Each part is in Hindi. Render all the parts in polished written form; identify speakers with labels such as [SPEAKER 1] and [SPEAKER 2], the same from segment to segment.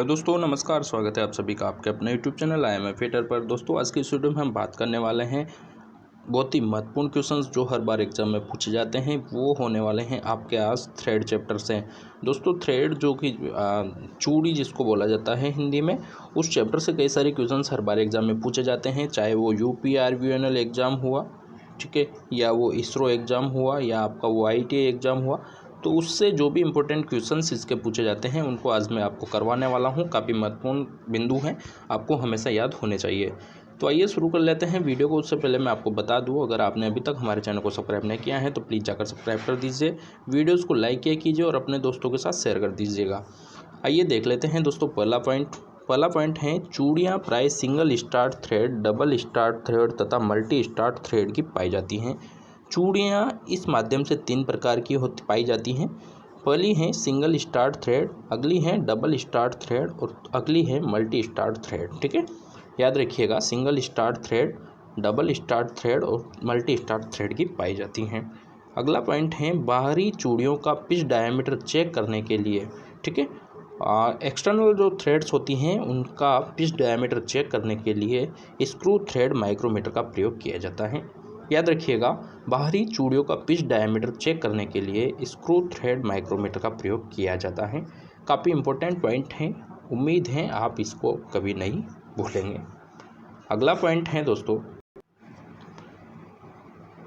[SPEAKER 1] हेलो दोस्तों, नमस्कार। स्वागत है आप सभी का आपके अपने यूट्यूब चैनल IMF फिटर पर। दोस्तों, आज की इस वीडियो में हम बात करने वाले हैं बहुत ही महत्वपूर्ण क्वेश्चंस जो हर बार एग्जाम में पूछे जाते हैं। वो होने वाले हैं आपके आज थ्रेड चैप्टर से। दोस्तों, थ्रेड जो कि चूड़ी जिसको बोला जाता है हिंदी में, उस चैप्टर से कई सारे क्वेश्चंस हर बार एग्जाम में पूछे जाते हैं। चाहे वो UPRVNL एग्ज़ाम हुआ, ठीक है, या वो इसरो एग्ज़ाम हुआ, या आपका वो IIT एग्ज़ाम हुआ, तो उससे जो भी इम्पोर्टेंट क्वेश्चंस इसके पूछे जाते हैं उनको आज मैं आपको करवाने वाला हूं। काफ़ी महत्वपूर्ण बिंदु हैं, आपको हमेशा याद होने चाहिए। तो आइए शुरू कर लेते हैं वीडियो को। उससे पहले मैं आपको बता दूं, अगर आपने अभी तक हमारे चैनल को सब्सक्राइब नहीं किया है तो प्लीज़ जाकर सब्सक्राइब कर दीजिए, वीडियोज़ को लाइक किया कीजिए और अपने दोस्तों के साथ शेयर कर दीजिएगा। आइए देख लेते हैं दोस्तों। पहला पॉइंट है, चूड़ियाँ प्राय single start thread, double start thread तथा मल्टी स्टार्ट थ्रेड की पाई जाती हैं। चूड़ियाँ इस माध्यम से 3 प्रकार की पाई जाती हैं। पहली है सिंगल स्टार्ट थ्रेड, अगली है डबल स्टार्ट थ्रेड और अगली है मल्टी स्टार्ट थ्रेड। ठीक है, याद रखिएगा, single start thread, double start thread और मल्टी स्टार्ट थ्रेड की पाई जाती हैं। अगला पॉइंट है, बाहरी चूड़ियों का पिच डायमीटर चेक करने के लिए, ठीक है, एक्सटर्नल जो थ्रेड्स होती हैं उनका पिच डायमीटर चेक करने के लिए स्क्रू थ्रेड माइक्रोमीटर का प्रयोग किया जाता है। याद रखिएगा, बाहरी चूड़ियों का पिच डायमीटर चेक करने के लिए स्क्रू थ्रेड माइक्रोमीटर का प्रयोग किया जाता है। काफ़ी इंपॉर्टेंट पॉइंट है, उम्मीद है आप इसको कभी नहीं भूलेंगे। अगला पॉइंट है दोस्तों,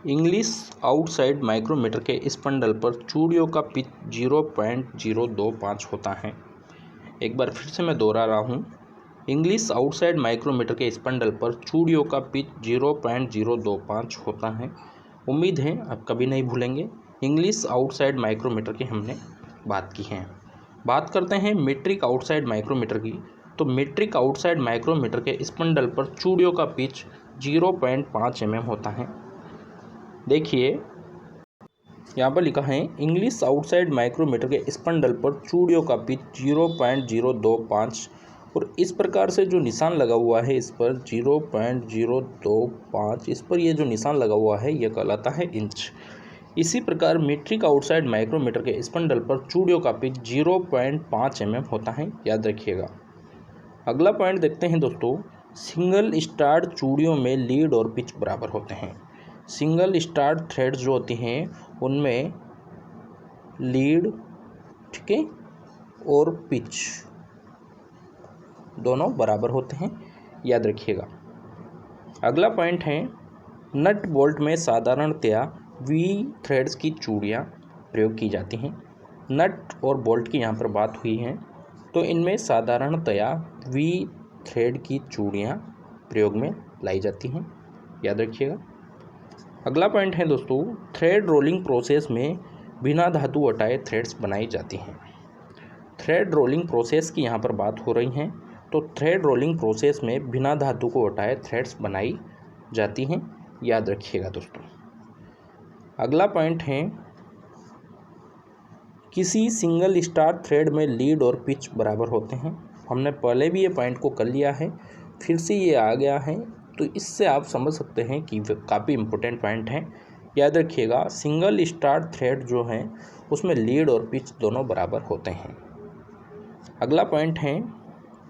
[SPEAKER 1] इंग्लिश आउटसाइड माइक्रोमीटर के स्पंडल पर चूड़ियों का पिच 0.025 होता है। एक बार फिर से मैं दोहरा रहा हूँ, इंग्लिश आउटसाइड माइक्रोमीटर के स्पंडल पर चूड़ियों का पिच 0.025 होता है। उम्मीद है आप कभी नहीं भूलेंगे। इंग्लिश आउटसाइड माइक्रोमीटर की हमने बात की है। बात करते हैं मीट्रिक आउटसाइड माइक्रोमीटर की। तो मीट्रिक आउटसाइड माइक्रोमीटर के स्पंडल पर चूड़ियों का पिच 0.5 mm होता है। देखिए, यहाँ पर लिखा है इंग्लिश आउटसाइड माइक्रोमीटर के स्पंडल पर चूड़ियों का पिच 0.025, और इस प्रकार से जो निशान लगा हुआ है इस पर 0.025, इस पर ये जो निशान लगा हुआ है ये कहलाता है इंच। इसी प्रकार मीट्रिक आउटसाइड माइक्रोमीटर के स्पंडल पर चूड़ियों का पिच 0.5 mm होता है। याद रखिएगा। अगला पॉइंट देखते हैं दोस्तों, सिंगल स्टार्ट चूड़ियों में लीड और पिच बराबर होते हैं। सिंगल स्टार्ट थ्रेड्स जो होती हैं उनमें लीड, ठीक है, और पिच दोनों बराबर होते हैं। याद रखिएगा। अगला पॉइंट है, नट बोल्ट में साधारणतया वी थ्रेड्स की चूड़ियाँ प्रयोग की जाती हैं। नट और बोल्ट की यहाँ पर बात हुई है, तो इनमें साधारणतया वी थ्रेड की चूड़ियाँ प्रयोग में लाई जाती हैं। याद रखिएगा। अगला पॉइंट है दोस्तों, थ्रेड रोलिंग प्रोसेस में बिना धातु हटाए थ्रेड्स बनाई जाती हैं। थ्रेड रोलिंग प्रोसेस की यहाँ पर बात हो रही है, तो थ्रेड रोलिंग प्रोसेस में बिना धातु को हटाए थ्रेड्स बनाई जाती हैं। याद रखिएगा दोस्तों। अगला पॉइंट है, किसी सिंगल स्टार थ्रेड में लीड और पिच बराबर होते हैं। हमने पहले भी ये पॉइंट को कर लिया है, फिर से ये आ गया है, तो इससे आप समझ सकते हैं कि काफ़ी इम्पोर्टेंट पॉइंट है। याद रखिएगा, सिंगल स्टार थ्रेड जो है उसमें लीड और पिच दोनों बराबर होते हैं। अगला पॉइंट है,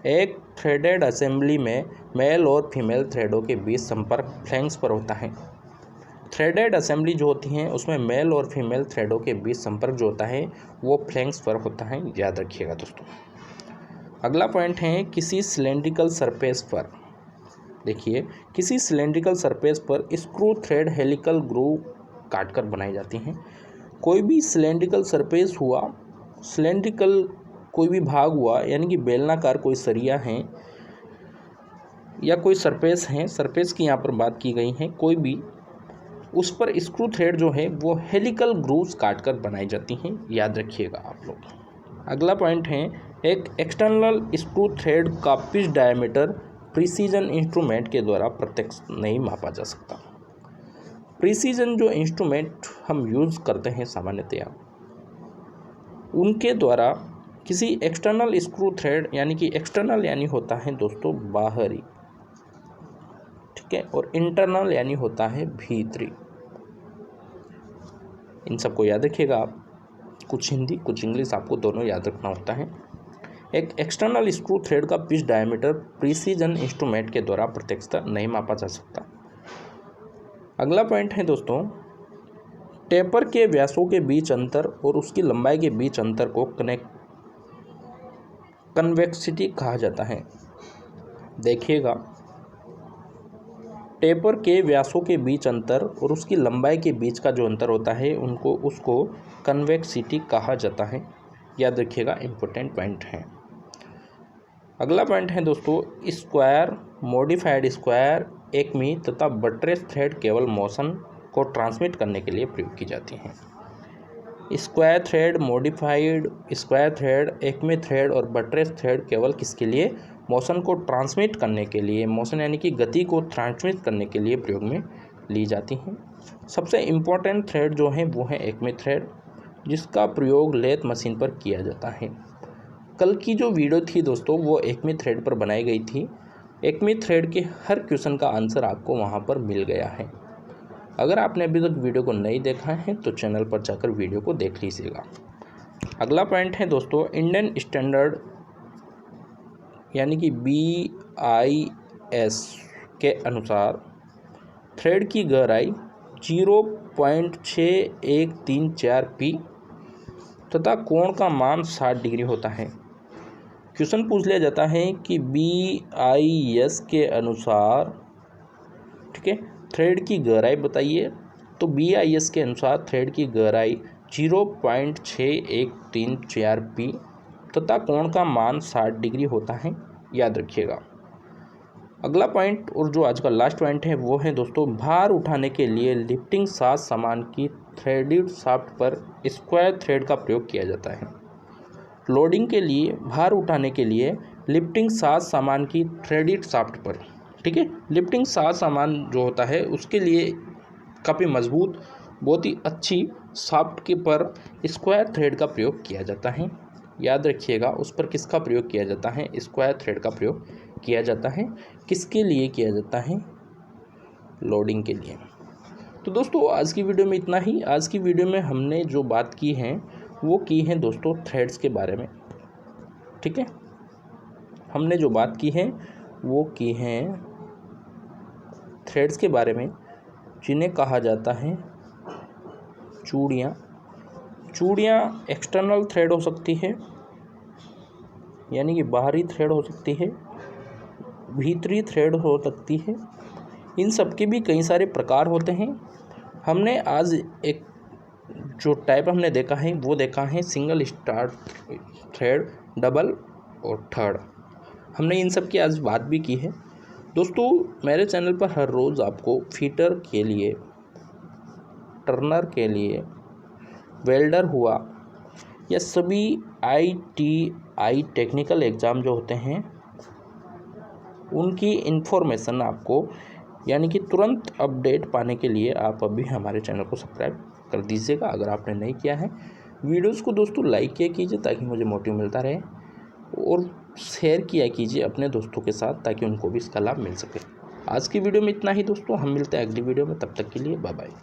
[SPEAKER 1] एक थ्रेडेड असेंबली में मेल और फीमेल थ्रेडों के बीच संपर्क फ्लैंक्स पर होता है। थ्रेडेड असेंबली जो होती हैं उसमें मेल और फीमेल थ्रेडों के बीच संपर्क जो होता है वो फ्लैंक्स पर होता है। याद रखिएगा दोस्तों। अगला पॉइंट है, किसी सिलेंड्रिकल सरफेस पर, देखिए, किसी सिलेंड्रिकल सरफेस पर स्क्रू थ्रेड हेलिकल ग्रूव काटकर बनाई जाती हैं। कोई भी सिलेंड्रिकल सरफेस हुआ, सिलेंड्रिकल कोई भी भाग हुआ, यानी कि बेलनाकार कोई सरिया है या कोई सरफेस है, सरफेस की यहाँ पर बात की गई है, कोई भी, उस पर स्क्रू थ्रेड जो है वो हेलिकल ग्रूव्स काटकर बनाई जाती हैं। याद रखिएगा आप लोग। अगला पॉइंट है, एक एक्सटर्नल स्क्रू थ्रेड का पिच डायमीटर प्रिसीजन इंस्ट्रूमेंट के द्वारा प्रत्यक्ष नहीं मापा जा सकता। प्रिसीजन जो इंस्ट्रूमेंट हम यूज़ करते हैं सामान्यतया, उनके द्वारा किसी एक्सटर्नल स्क्रू थ्रेड, यानी कि एक्सटर्नल यानी होता है दोस्तों बाहरी, ठीक है, और इंटरनल यानी होता है भीतरी। इन सबको याद रखिएगा आप। कुछ हिंदी कुछ इंग्लिश आपको दोनों याद रखना होता है। एक एक्सटर्नल स्क्रू थ्रेड का पिच डायमीटर प्रिसीजन इंस्ट्रूमेंट के द्वारा प्रत्यक्षतः नहीं मापा जा सकता। अगला पॉइंट है दोस्तों, टेपर के व्यासों के बीच अंतर और उसकी लंबाई के बीच अंतर को कन्वेक्सिटी कहा जाता है। देखिएगा, टेपर के व्यासों के बीच अंतर और उसकी लंबाई के बीच का जो अंतर होता है उसको कन्वेक्सिटी कहा जाता है। याद रखिएगा, इम्पोर्टेंट पॉइंट है। अगला पॉइंट है दोस्तों, स्क्वायर, मॉडिफाइड स्क्वायर, एक्मी तथा बट्रेस थ्रेड केवल मोशन को ट्रांसमिट करने के लिए प्रयोग की जाती हैं। Square thread, modified square thread, Acme thread और बट्रेस थ्रेड केवल किसके लिए? मोशन को ट्रांसमिट करने के लिए, मोशन यानी कि गति को ट्रांसमिट करने के लिए प्रयोग में ली जाती हैं। सबसे इम्पोर्टेंट थ्रेड जो है वो है एक्मे थ्रेड, जिसका प्रयोग लेथ मशीन पर किया जाता है। कल की जो वीडियो थी दोस्तों वो एक्मे थ्रेड पर बनाई गई थी। एक्मे थ्रेड के हर क्वेश्चन का आंसर आपको वहाँ पर मिल गया है। अगर आपने अभी तक वीडियो को नहीं देखा है तो चैनल पर जाकर वीडियो को देख लीजिएगा। अगला पॉइंट है दोस्तों, इंडियन स्टैंडर्ड यानी कि BIS के अनुसार थ्रेड की गहराई 0.6134 पी तथा कोण का मान 60 डिग्री होता है। क्वेश्चन पूछ लिया जाता है कि BIS के अनुसार, ठीक है, थ्रेड की गहराई बताइए। तो BIS के अनुसार थ्रेड की गहराई 0.6134 पी तथा कोण का मान 60 डिग्री होता है। याद रखिएगा। अगला पॉइंट और जो आज का लास्ट पॉइंट है वो है दोस्तों, भार उठाने के लिए लिफ्टिंग साज सामान की थ्रेडेड शाफ्ट पर स्क्वायर थ्रेड का प्रयोग किया जाता है। लोडिंग के लिए, भार उठाने के लिए लिफ्टिंग साज सामान की थ्रेडेड शाफ्ट पर, ठीक है, लिफ्टिंग साज सामान जो होता है उसके लिए काफ़ी मजबूत, बहुत ही अच्छी शाफ्ट के पर स्क्वायर थ्रेड का प्रयोग किया जाता है। याद रखिएगा, उस पर किसका प्रयोग किया जाता है? स्क्वायर थ्रेड का प्रयोग किया जाता है। किसके लिए किया जाता है? लोडिंग के लिए। तो दोस्तों आज की वीडियो में इतना ही। आज की वीडियो में हमने जो बात की है वो की है दोस्तों थ्रेड्स के बारे में, ठीक है। हमने जो बात की है वो की है थ्रेड्स के बारे में, जिन्हें कहा जाता है चूड़ियाँ। चूड़ियाँ एक्सटर्नल थ्रेड हो सकती है, यानी कि बाहरी थ्रेड हो सकती है, भीतरी थ्रेड हो सकती है। इन सब के भी कई सारे प्रकार होते हैं। हमने आज एक जो टाइप हमने देखा है वो देखा है सिंगल स्टार्ट थ्रेड, डबल और थर्ड। हमने इन सब की आज बात भी की है। दोस्तों मेरे चैनल पर हर रोज़ आपको फीटर के लिए, टर्नर के लिए, वेल्डर हुआ या सभी ITI टेक्निकल एग्ज़ाम जो होते हैं उनकी इन्फॉर्मेशन आपको, यानी कि तुरंत अपडेट पाने के लिए आप अभी हमारे चैनल को सब्सक्राइब कर दीजिएगा अगर आपने नहीं किया है। वीडियोस को दोस्तों लाइक किया कीजिए ताकि मुझे मोटिव मिलता रहे, और शेयर किया कीजिए अपने दोस्तों के साथ ताकि उनको भी इसका लाभ मिल सके। आज की वीडियो में इतना ही दोस्तों, हम मिलते हैं अगली वीडियो में, तब तक के लिए बाय बाय।